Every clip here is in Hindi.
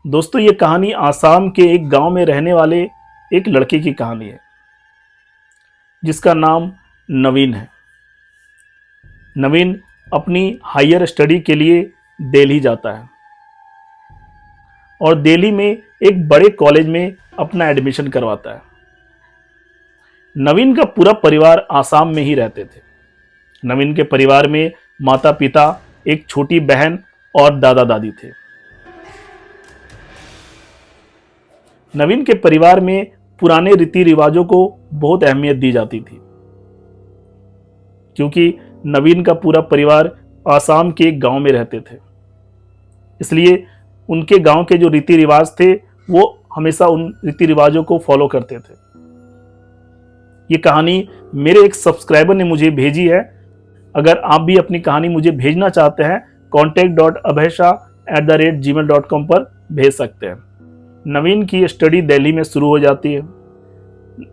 दोस्तों, ये कहानी आसाम के एक गांव में रहने वाले एक लड़के की कहानी है जिसका नाम नवीन है। नवीन अपनी हायर स्टडी के लिए दिल्ली जाता है और दिल्ली में एक बड़े कॉलेज में अपना एडमिशन करवाता है। नवीन का पूरा परिवार आसाम में ही रहते थे। नवीन के परिवार में माता पिता, एक छोटी बहन और दादा दादी थे। नवीन के परिवार में पुराने रीति रिवाजों को बहुत अहमियत दी जाती थी, क्योंकि नवीन का पूरा परिवार आसाम के एक गांव में रहते थे। इसलिए उनके गांव के जो रीति रिवाज थे वो हमेशा उन रीति रिवाजों को फॉलो करते थे। ये कहानी मेरे एक सब्सक्राइबर ने मुझे भेजी है। अगर आप भी अपनी कहानी मुझे भेजना चाहते हैं, contact.abhaisha@gmail.com पर भेज सकते हैं। नवीन की स्टडी दिल्ली में शुरू हो जाती है।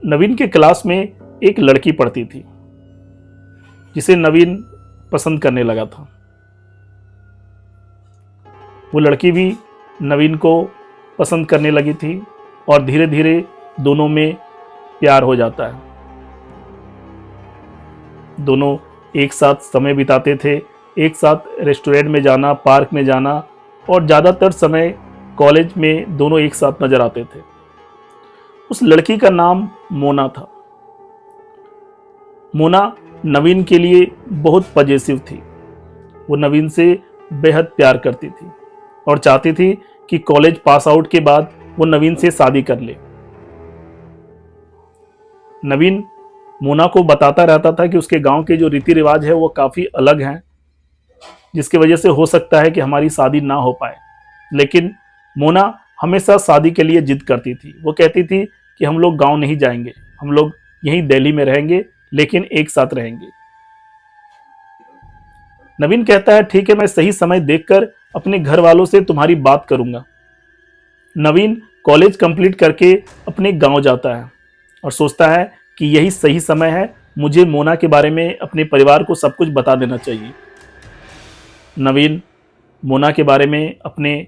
नवीन के क्लास में एक लड़की पढ़ती थी जिसे नवीन पसंद करने लगा था। वो लड़की भी नवीन को पसंद करने लगी थी और धीरे धीरे दोनों में प्यार हो जाता है। दोनों एक साथ समय बिताते थे, एक साथ रेस्टोरेंट में जाना, पार्क में जाना और ज़्यादातर समय कॉलेज में दोनों एक साथ नजर आते थे। उस लड़की का नाम मोना था। मोना नवीन के लिए बहुत पजेसिव थी। वो नवीन से बेहद प्यार करती थी और चाहती थी कि कॉलेज पास आउट के बाद वो नवीन से शादी कर ले। नवीन मोना को बताता रहता था कि उसके गांव के जो रीति रिवाज है वो काफ़ी अलग हैं, जिसकी वजह से हो सकता है कि हमारी शादी ना हो पाए। लेकिन मोना हमेशा शादी के लिए जिद करती थी। वो कहती थी कि हम लोग गांव नहीं जाएंगे, हम लोग यहीं दिल्ली में रहेंगे, लेकिन एक साथ रहेंगे। नवीन कहता है, ठीक है, मैं सही समय देखकर अपने घर वालों से तुम्हारी बात करूंगा। नवीन कॉलेज कंप्लीट करके अपने गांव जाता है और सोचता है कि यही सही समय है, मुझे मोना के बारे में अपने परिवार को सब कुछ बता देना चाहिए। नवीन मोना के बारे में अपने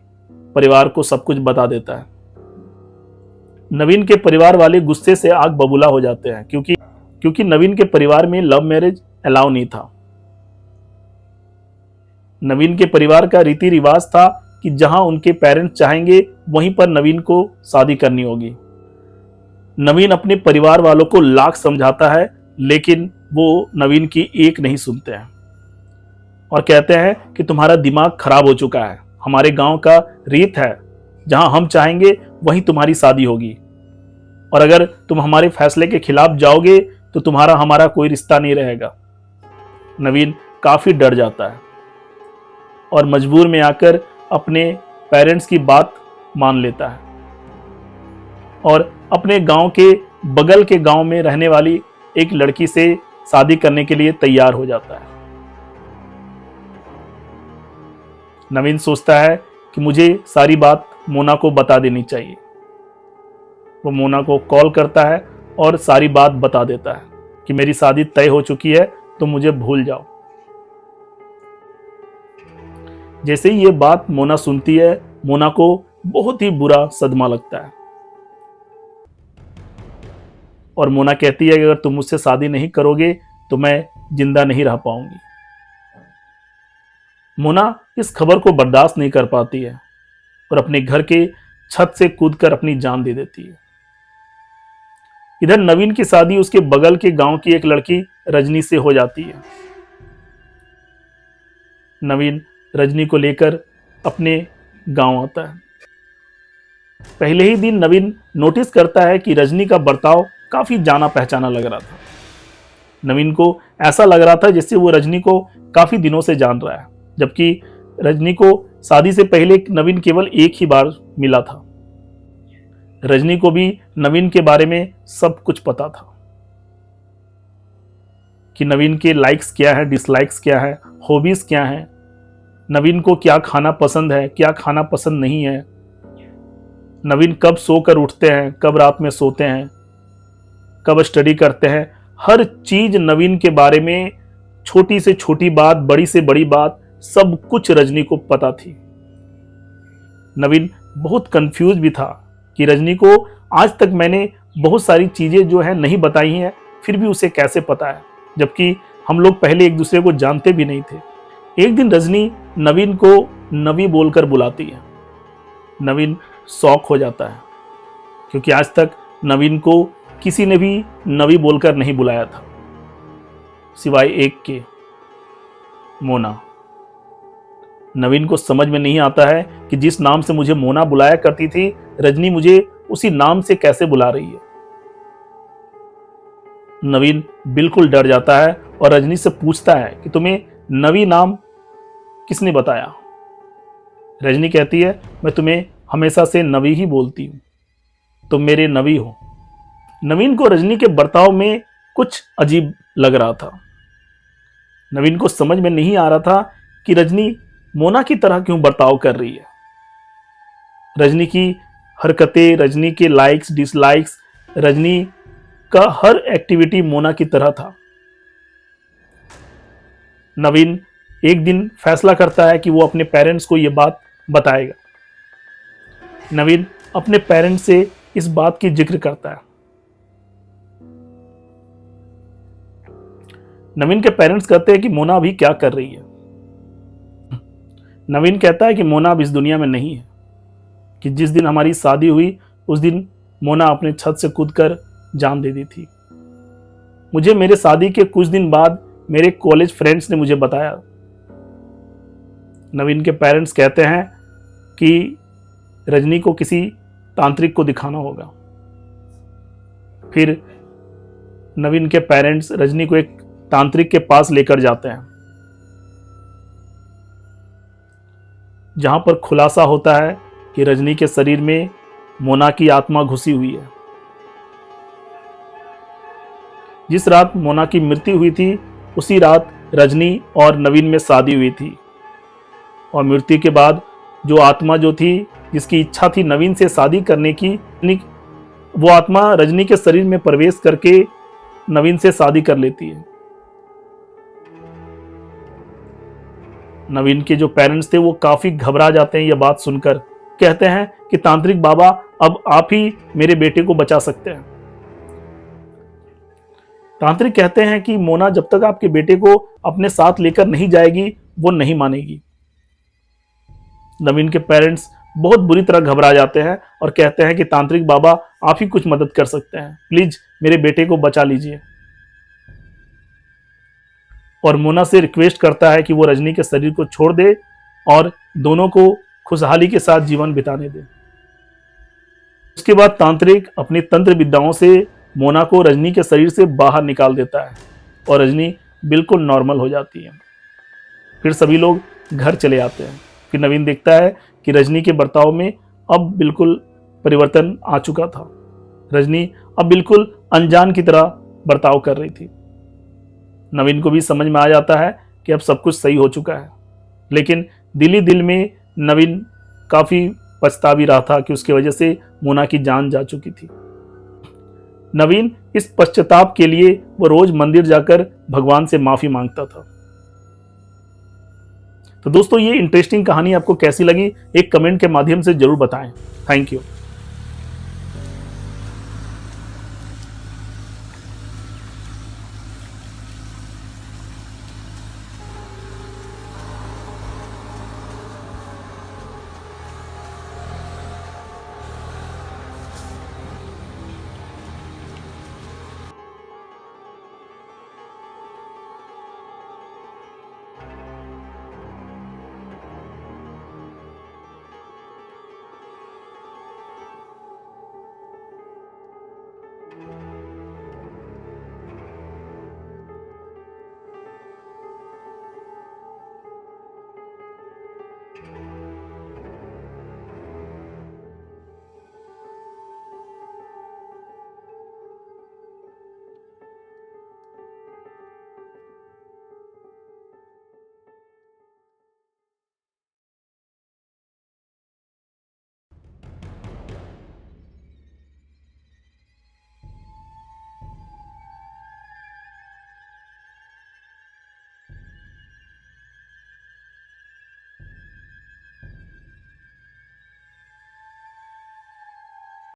परिवार को सब कुछ बता देता है। नवीन के परिवार वाले गुस्से से आग बबूला हो जाते हैं, क्योंकि नवीन के परिवार में लव मैरिज अलाउ नहीं था। नवीन के परिवार का रीति रिवाज था कि जहां उनके पेरेंट्स चाहेंगे वहीं पर नवीन को शादी करनी होगी। नवीन अपने परिवार वालों को लाख समझाता है, लेकिन वो नवीन की एक नहीं सुनते हैं और कहते हैं कि तुम्हारा दिमाग खराब हो चुका है। हमारे गांव का रीत है, जहां हम चाहेंगे वहीं तुम्हारी शादी होगी, और अगर तुम हमारे फैसले के खिलाफ जाओगे तो तुम्हारा हमारा कोई रिश्ता नहीं रहेगा। नवीन काफी डर जाता है और मजबूर में आकर अपने पेरेंट्स की बात मान लेता है और अपने गांव के बगल के गांव में रहने वाली एक लड़की से शादी करने के लिए तैयार हो जाता है। नवीन सोचता है कि मुझे सारी बात मोना को बता देनी चाहिए। वो मोना को कॉल करता है और सारी बात बता देता है कि मेरी शादी तय हो चुकी है, तो मुझे भूल जाओ। जैसे ही ये बात मोना सुनती है, मोना को बहुत ही बुरा सदमा लगता है और मोना कहती है कि अगर तुम मुझसे शादी नहीं करोगे तो मैं जिंदा नहीं रह पाऊंगी। मोना इस खबर को बर्दाश्त नहीं कर पाती है और अपने घर के छत से कूदकर अपनी जान दे देती है। इधर नवीन की शादी उसके बगल के गांव की एक लड़की रजनी से हो जाती है। नवीन रजनी को लेकर अपने गांव आता है। पहले ही दिन नवीन नोटिस करता है कि रजनी का बर्ताव काफी जाना पहचाना लग रहा था। नवीन को ऐसा लग रहा था जैसे वो रजनी को काफी दिनों से जान रहा है, जबकि रजनी को शादी से पहले नवीन केवल एक ही बार मिला था। रजनी को भी नवीन के बारे में सब कुछ पता था कि नवीन के लाइक्स क्या है, डिसलाइक्स क्या है, हॉबीज क्या है, नवीन को क्या खाना पसंद है, क्या खाना पसंद नहीं है, नवीन कब सोकर उठते हैं, कब रात में सोते हैं, कब स्टडी करते हैं। हर चीज नवीन के बारे में, छोटी से छोटी बात, बड़ी से बड़ी बात, सब कुछ रजनी को पता थी। नवीन बहुत कंफ्यूज भी था कि रजनी को आज तक मैंने बहुत सारी चीजें जो है नहीं बताई हैं, फिर भी उसे कैसे पता है, जबकि हम लोग पहले एक दूसरे को जानते भी नहीं थे। एक दिन रजनी नवीन को नवी बोलकर बुलाती है। नवीन शॉक हो जाता है क्योंकि आज तक नवीन को किसी ने भी नवी बोलकर नहीं बुलाया था, सिवाय एक के, मोना। नवीन को समझ में नहीं आता है कि जिस नाम से मुझे मोना बुलाया करती थी, रजनी मुझे उसी नाम से कैसे बुला रही है। नवीन बिल्कुल डर जाता है और रजनी से पूछता है कि तुम्हें नवी नाम किसने बताया। रजनी कहती है, मैं तुम्हें हमेशा से नवी ही बोलती हूं, तुम मेरे नवी हो। नवीन को रजनी के बर्ताव में कुछ अजीब लग रहा था। नवीन को समझ में नहीं आ रहा था कि रजनी मोना की तरह क्यों बर्ताव कर रही है। रजनी की हरकतें, रजनी के लाइक्स डिसलाइक्स, रजनी का हर एक्टिविटी मोना की तरह था। नवीन एक दिन फैसला करता है कि वो अपने पेरेंट्स को यह बात बताएगा। नवीन अपने पेरेंट्स से इस बात की जिक्र करता है। नवीन के पेरेंट्स कहते हैं कि मोना अभी क्या कर रही है। नवीन कहता है कि मोना अब इस दुनिया में नहीं है, कि जिस दिन हमारी शादी हुई उस दिन मोना अपने छत से कूदकर जान दे दी थी। मुझे मेरे शादी के कुछ दिन बाद मेरे कॉलेज फ्रेंड्स ने मुझे बताया। नवीन के पेरेंट्स कहते हैं कि रजनी को किसी तांत्रिक को दिखाना होगा। फिर नवीन के पेरेंट्स रजनी को एक तांत्रिक के पास लेकर जाते हैं, जहां पर खुलासा होता है कि रजनी के शरीर में मोना की आत्मा घुसी हुई है। जिस रात मोना की मृत्यु हुई थी उसी रात रजनी और नवीन में शादी हुई थी, और मृत्यु के बाद जो आत्मा जो थी, जिसकी इच्छा थी नवीन से शादी करने की, वो आत्मा रजनी के शरीर में प्रवेश करके नवीन से शादी कर लेती है। नवीन के जो पेरेंट्स थे वो काफी घबरा जाते हैं यह बात सुनकर। कहते हैं कि तांत्रिक बाबा, अब आप ही मेरे बेटे को बचा सकते हैं। तांत्रिक कहते हैं कि मोना जब तक आपके बेटे को अपने साथ लेकर नहीं जाएगी वो नहीं मानेगी। नवीन के पेरेंट्स बहुत बुरी तरह घबरा जाते हैं और कहते हैं कि तांत्रिक बाबा, आप ही कुछ मदद कर सकते हैं, प्लीज मेरे बेटे को बचा लीजिए। और मोना से रिक्वेस्ट करता है कि वो रजनी के शरीर को छोड़ दे और दोनों को खुशहाली के साथ जीवन बिताने दे। उसके बाद तांत्रिक अपनी तंत्र विद्याओं से मोना को रजनी के शरीर से बाहर निकाल देता है और रजनी बिल्कुल नॉर्मल हो जाती है। फिर सभी लोग घर चले आते हैं। फिर नवीन देखता है कि रजनी के बर्ताव में अब बिल्कुल परिवर्तन आ चुका था। रजनी अब बिल्कुल अनजान की तरह बर्ताव कर रही थी। नवीन को भी समझ में आ जाता है कि अब सब कुछ सही हो चुका है, लेकिन दिल ही दिल में नवीन काफी पछता भी रहा था कि उसकी वजह से मोना की जान जा चुकी थी। नवीन इस पश्चाताप के लिए वो रोज मंदिर जाकर भगवान से माफी मांगता था। तो दोस्तों, ये इंटरेस्टिंग कहानी आपको कैसी लगी एक कमेंट के माध्यम से जरूर बताएं। Thank you.